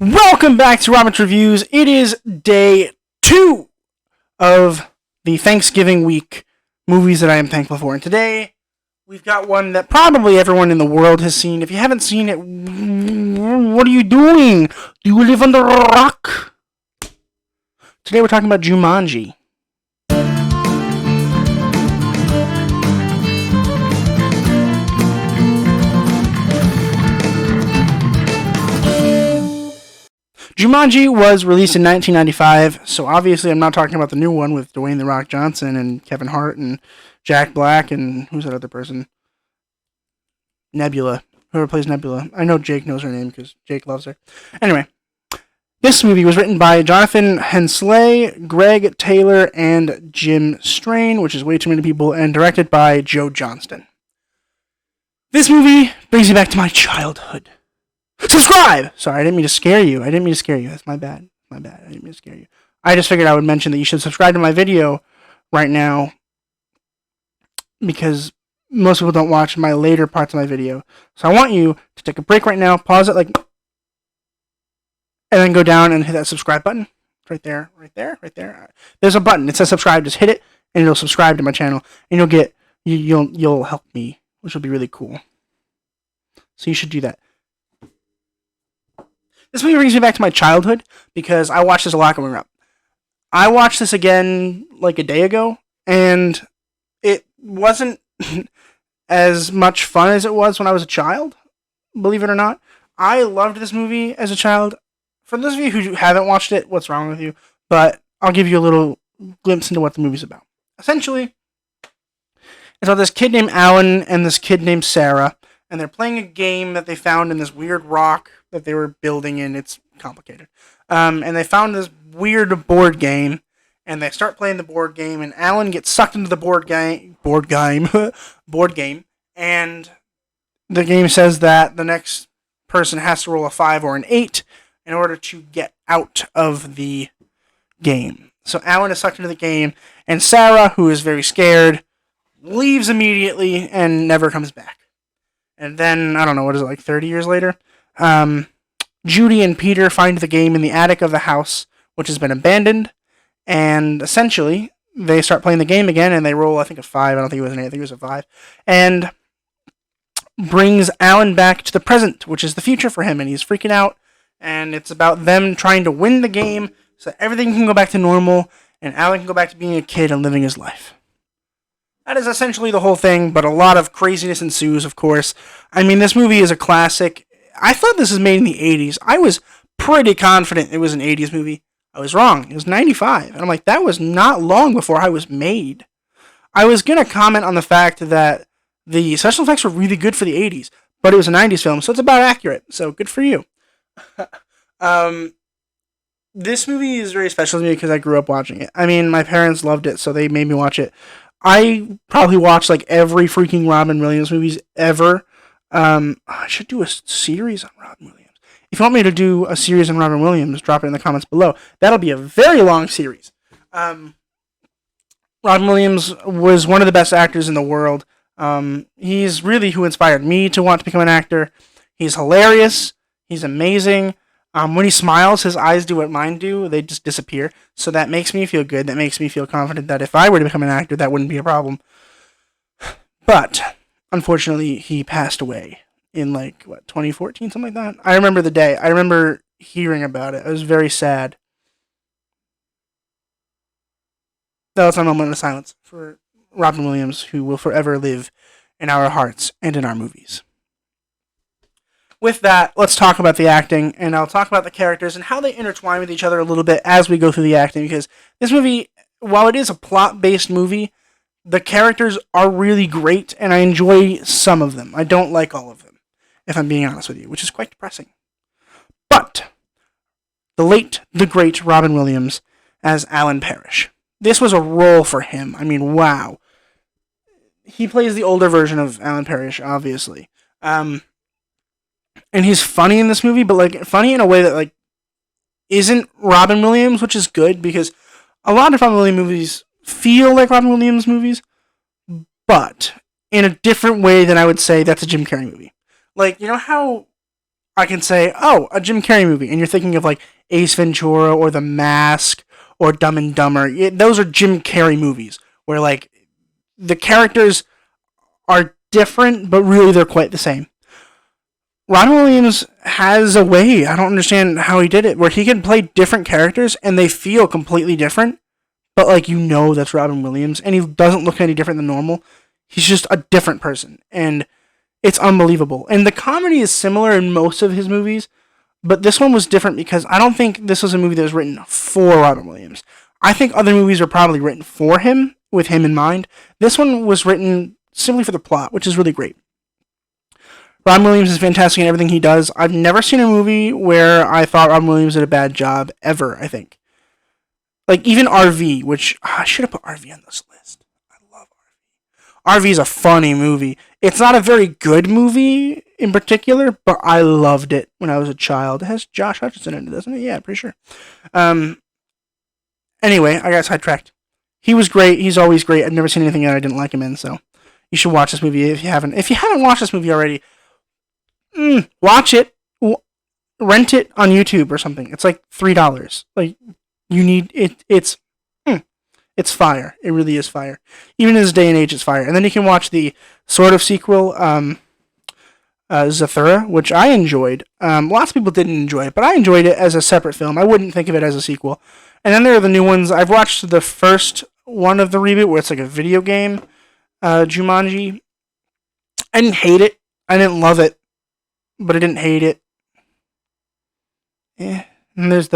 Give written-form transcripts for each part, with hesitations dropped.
Welcome back to Robert's Reviews. It is day 2 of the Thanksgiving week movies that I am thankful for. And today, we've got one that probably everyone in the world has seen. If you haven't seen it, what are you doing? Do you live under a rock? Today we're talking about Jumanji. Jumanji was released in 1995, so obviously I'm not talking about the new one with Dwayne "The Rock" Johnson and Kevin Hart and Jack Black and who's that other person? Nebula. Whoever plays Nebula. I know Jake knows her name because Jake loves her. Anyway, this movie was written by Jonathan Hensley, Greg Taylor, and Jim Strain, which is way too many people, and directed by Joe Johnston. This movie brings me back to my childhood. Subscribe! Sorry, I didn't mean to scare you. That's my bad. I didn't mean to scare you. I just figured I would mention that you should subscribe to my video right now because most people don't watch my later parts of my video. So I want you to take a break right now, pause it and then go down and hit that subscribe button. Right there. There's a button. It says subscribe. Just hit it and it'll subscribe to my channel and you'll help me, which will be really cool. So you should do that. This movie brings me back to my childhood because I watched this a lot growing up. I watched this again like a day ago, and it wasn't as much fun as it was when I was a child, believe it or not. I loved this movie as a child. For those of you who haven't watched it, what's wrong with you? But I'll give you a little glimpse into what the movie's about. Essentially, it's about this kid named Alan and this kid named Sarah, and they're playing a game that they found in this weird rock that they were building in. It's complicated. And they found this weird board game, and they start playing the board game, and Alan gets sucked into the board game, and the game says that the next person has to roll a 5 or an 8 in order to get out of the game. So Alan is sucked into the game, and Sarah, who is very scared, leaves immediately and never comes back. And then, I don't know, 30 years later? Judy and Peter find the game in the attic of the house, which has been abandoned, and essentially, they start playing the game again, and they roll, I think, a 5. I don't think it was an 8, I think it was a 5, and brings Alan back to the present, which is the future for him, and he's freaking out, and it's about them trying to win the game so that everything can go back to normal, and Alan can go back to being a kid and living his life. That is essentially the whole thing, but a lot of craziness ensues, of course. I mean, this movie is a classic. I thought this was made in the 80s. I was pretty confident it was an 80s movie. I was wrong. It was 95. And I'm like, that was not long before I was made. I was going to comment on the fact that the special effects were really good for the 80s, but it was a 90s film, so it's about accurate. So good for you. This movie is very special to me because I grew up watching it. I mean, my parents loved it, so they made me watch it. I probably watched like every freaking Robin Williams movies ever. I should do a series on Robin Williams. If you want me to do a series on Robin Williams, drop it in the comments below. That'll be a very long series. Robin Williams was one of the best actors in the world. He's really who inspired me to want to become an actor. He's hilarious. He's amazing. When he smiles, his eyes do what mine do. They just disappear. So that makes me feel good. That makes me feel confident that if I were to become an actor, that wouldn't be a problem. But unfortunately, he passed away in 2014, something like that. I remember the day. I remember hearing about it. I was very sad. That was my moment of silence for Robin Williams, who will forever live in our hearts and in our movies. With that, let's talk about the acting, and I'll talk about the characters and how they intertwine with each other a little bit as we go through the acting, because this movie, while it is a plot-based movie, the characters are really great, and I enjoy some of them. I don't like all of them, if I'm being honest with you, which is quite depressing. But the late, the great Robin Williams as Alan Parrish. This was a role for him. I mean, wow. He plays the older version of Alan Parrish, obviously. And he's funny in this movie, but funny in a way that isn't Robin Williams, which is good because a lot of Robin Williams movies feel like Robin Williams movies, but in a different way than I would say that's a Jim Carrey movie. You know how I can say, oh, a Jim Carrey movie, and you're thinking of like Ace Ventura or The Mask or Dumb and Dumber. Those are Jim Carrey movies where like the characters are different, but really they're quite the same. Robin Williams has a way, I don't understand how he did it, where he can play different characters and they feel completely different, but like you know that's Robin Williams, and he doesn't look any different than normal. He's just a different person, and it's unbelievable. And the comedy is similar in most of his movies, but this one was different because I don't think this was a movie that was written for Robin Williams. I think other movies were probably written for him, with him in mind. This one was written simply for the plot, which is really great. Robin Williams is fantastic in everything he does. I've never seen a movie where I thought Robin Williams did a bad job, ever, I think. Like, even RV, which, I should have put RV on this list. I love RV. RV is a funny movie. It's not a very good movie in particular, but I loved it when I was a child. It has Josh Hutcherson in it, doesn't it? Yeah, pretty sure. Anyway, I got sidetracked. He was great. He's always great. I've never seen anything that I didn't like him in, so you should watch this movie if you haven't. If you haven't watched this movie already, watch it, rent it on YouTube or something. It's like $3. Like, you need it. It's fire. It really is fire. Even in this day and age, it's fire. And then you can watch the sort of sequel, Zathura, which I enjoyed. Lots of people didn't enjoy it, but I enjoyed it as a separate film. I wouldn't think of it as a sequel. And then there are the new ones. I've watched the first one of the reboot, where it's like a video game, Jumanji. I didn't hate it. I didn't love it, but I didn't hate it. Yeah. And there's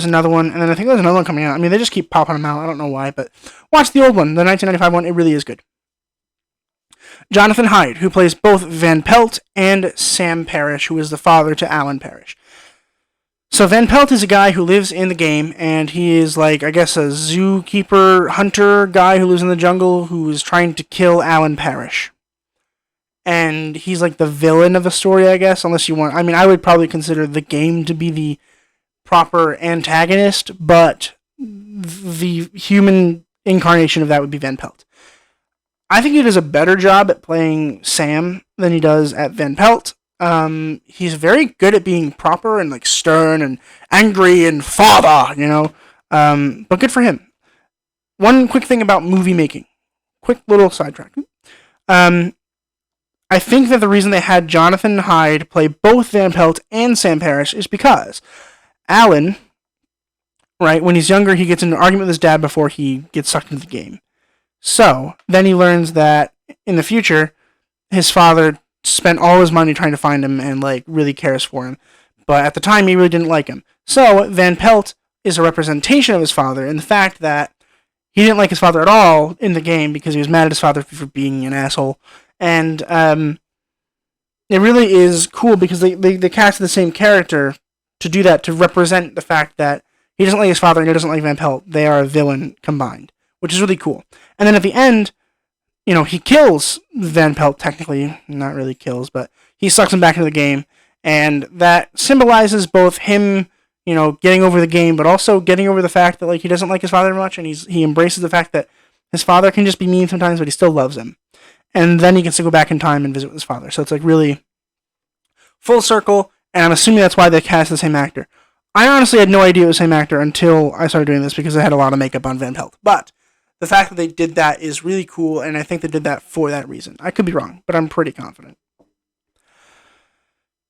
another one, and then I think there's another one coming out. I mean, they just keep popping them out. I don't know why, but watch the old one, the 1995 one. It really is good. Jonathan Hyde, who plays both Van Pelt and Sam Parrish, who is the father to Alan Parrish. So Van Pelt is a guy who lives in the game, and he is like, I guess, a zookeeper, hunter guy who lives in the jungle who is trying to kill Alan Parrish. And he's like the villain of the story, I guess, unless you want... I mean, I would probably consider the game to be the proper antagonist, but the human incarnation of that would be Van Pelt. I think he does a better job at playing Sam than he does at Van Pelt. He's very good at being proper and like stern and angry and father, you know. But good for him. One quick thing about movie making. Quick little sidetrack. I think that the reason they had Jonathan Hyde play both Van Pelt and Sam Parrish is because Alan, right, when he's younger, he gets into an argument with his dad before he gets sucked into the game. So, then he learns that in the future, his father spent all his money trying to find him and, like, really cares for him. But at the time, he really didn't like him. So, Van Pelt is a representation of his father in the fact that he didn't like his father at all in the game because he was mad at his father for being an asshole. And it really is cool because they cast the same character to do that, to represent the fact that he doesn't like his father and he doesn't like Van Pelt. They are a villain combined, which is really cool. And then at the end, you know, he kills Van Pelt, technically. Not really kills, but he sucks him back into the game. And that symbolizes both him, you know, getting over the game, but also getting over the fact that, like, he doesn't like his father much, and he embraces the fact that his father can just be mean sometimes, but he still loves him. And then he gets to go back in time and visit with his father. So it's, like, really full circle, and I'm assuming that's why they cast the same actor. I honestly had no idea it was the same actor until I started doing this because they had a lot of makeup on Van Pelt. But the fact that they did that is really cool, and I think they did that for that reason. I could be wrong, but I'm pretty confident.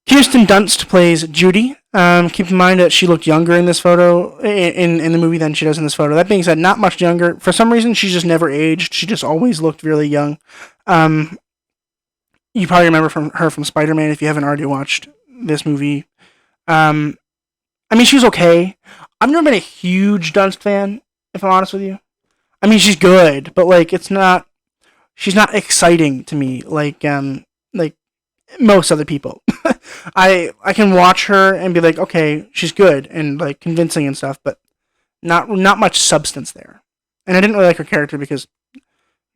Kirsten Dunst plays Judy. Keep in mind that she looked younger in this photo, in the movie, than she does in this photo. That being said, not much younger. For some reason, she just never aged. She just always looked really young. You probably remember her from Spider-Man if you haven't already watched this movie. I mean, she was okay. I've never been a huge Dunst fan, if I'm honest with you. I mean, she's good, but, like, she's not exciting to me, like most other people. I can watch her and be like, okay, she's good and, like, convincing and stuff, but not much substance there. And I didn't really like her character because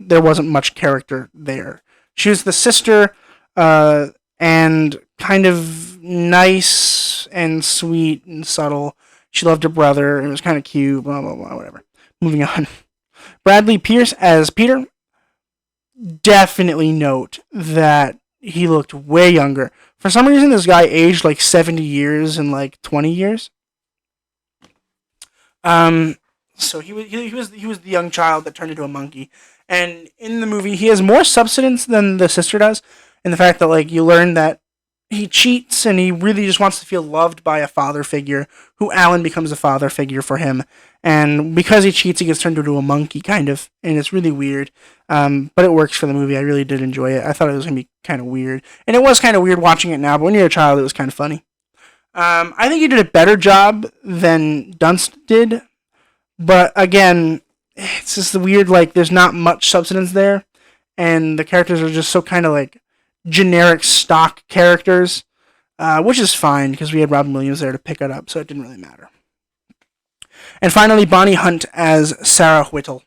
there wasn't much character there. She was the sister, and kind of nice and sweet and subtle. She loved her brother, and it was kind of cute, blah, blah, blah, whatever. Moving on. Bradley Pierce as Peter. Definitely note that he looked way younger. For some reason, this guy aged like 70 years in like 20 years. So he was the young child that turned into a monkey, and in the movie he has more substance than the sister does, in the fact that like you learn that he cheats and he really just wants to feel loved by a father figure, who Alan becomes a father figure for him, and because he cheats he gets turned into a monkey kind of, and it's really weird, but it works for the movie. I really did enjoy it. I thought it was gonna be kind of weird, and it was kind of weird watching it now, but when you're a child it was kind of funny. I think he did a better job than Dunst did. But again, it's just weird, like, there's not much substance there, and the characters are just so kind of like generic stock characters, which is fine because we had Robin Williams there to pick it up, so it didn't really matter. And finally, Bonnie Hunt as Sarah Whittle,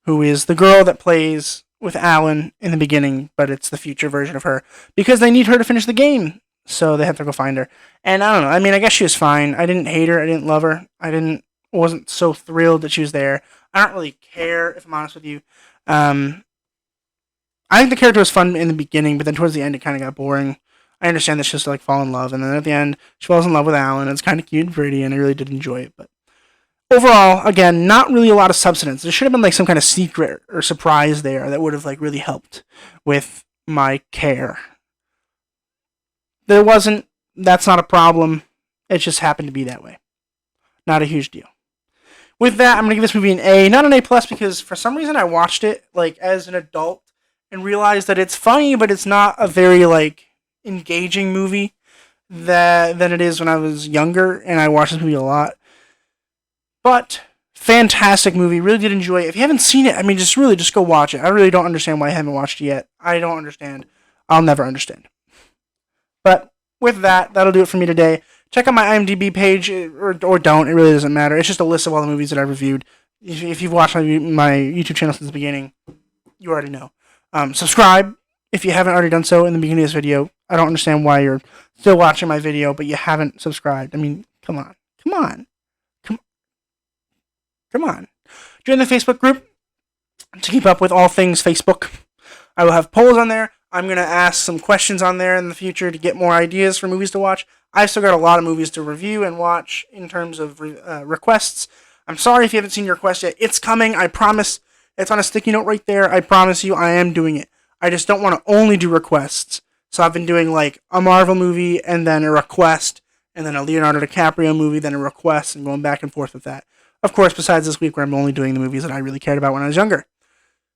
who is the girl that plays with Alan in the beginning, but it's the future version of her because they need her to finish the game, so they have to go find her. And I don't know, I mean, I guess she was fine. I didn't hate her, I didn't love her, wasn't so thrilled that she was there. I don't really care, if I'm honest with you. I think the character was fun in the beginning, but then towards the end it kind of got boring. I understand that she has to like fall in love, and then at the end she falls in love with Alan. It's kind of cute and pretty, and I really did enjoy it. But overall, again, not really a lot of substance. There should have been like some kind of secret or surprise there that would have like really helped with my care. There wasn't. That's not a problem. It just happened to be that way. Not a huge deal. With that, I'm going to give this movie an A. Not an A+, because for some reason I watched it like as an adult and realized that it's funny, but it's not a very like engaging movie than it is when I was younger, and I watched this movie a lot. But fantastic movie. Really did enjoy it. If you haven't seen it, I mean, just go watch it. I really don't understand why I haven't watched it yet. I don't understand. I'll never understand. But with that, that'll do it for me today. Check out my IMDb page, or don't. It really doesn't matter. It's just a list of all the movies that I reviewed. If you've watched my YouTube channel since the beginning, you already know. Subscribe if you haven't already done so in the beginning of this video. I don't understand why you're still watching my video, but you haven't subscribed. I mean, come on. Join the Facebook group to keep up with all things Facebook. I will have polls on there. I'm going to ask some questions on there in the future to get more ideas for movies to watch. I've still got a lot of movies to review and watch in terms of requests. I'm sorry if you haven't seen your request yet. It's coming, I promise. It's on a sticky note right there. I promise you I am doing it. I just don't want to only do requests. So I've been doing like a Marvel movie and then a request, and then a Leonardo DiCaprio movie, then a request, and going back and forth with that. Of course, besides this week where I'm only doing the movies that I really cared about when I was younger.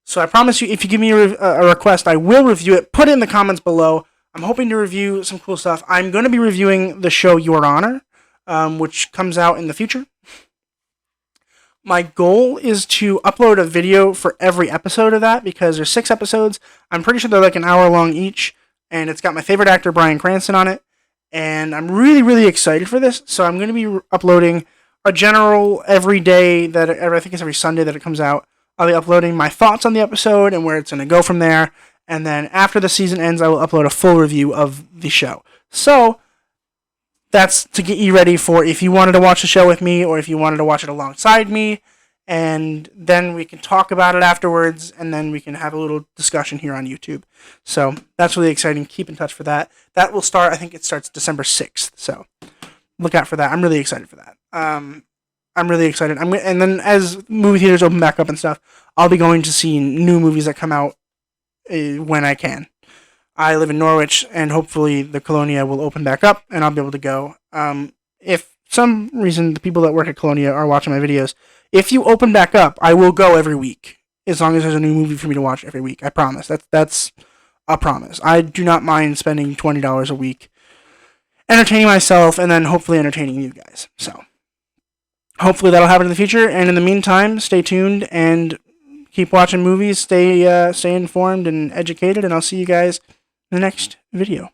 So I promise you, if you give me a request, I will review it. Put it in the comments below. I'm hoping to review some cool stuff. I'm going to be reviewing the show Your Honor, which comes out in the future. My goal is to upload a video for every episode of that, because there's 6 episodes. I'm pretty sure they're like an hour long each, and it's got my favorite actor, Bryan Cranston, on it. And I'm really, really excited for this. So I'm going to be uploading a general every day, that I think it's every Sunday that it comes out. I'll be uploading my thoughts on the episode and where it's going to go from there. And then after the season ends, I will upload a full review of the show. So that's to get you ready for if you wanted to watch the show with me, or if you wanted to watch it alongside me. And then we can talk about it afterwards, and then we can have a little discussion here on YouTube. So that's really exciting. Keep in touch for that. That will start, I think it starts December 6th. So look out for that. I'm really excited for that. I'm really excited. And then as movie theaters open back up and stuff, I'll be going to see new movies that come out when I can. I live in Norwich, and hopefully the Colonia will open back up, and I'll be able to go. If some reason the people that work at Colonia are watching my videos, if you open back up, I will go every week, as long as there's a new movie for me to watch every week. I promise. That's a promise. I do not mind spending $20 a week entertaining myself, and then hopefully entertaining you guys. So hopefully that'll happen in the future, and in the meantime, stay tuned and keep watching movies, stay informed and educated, and I'll see you guys in the next video.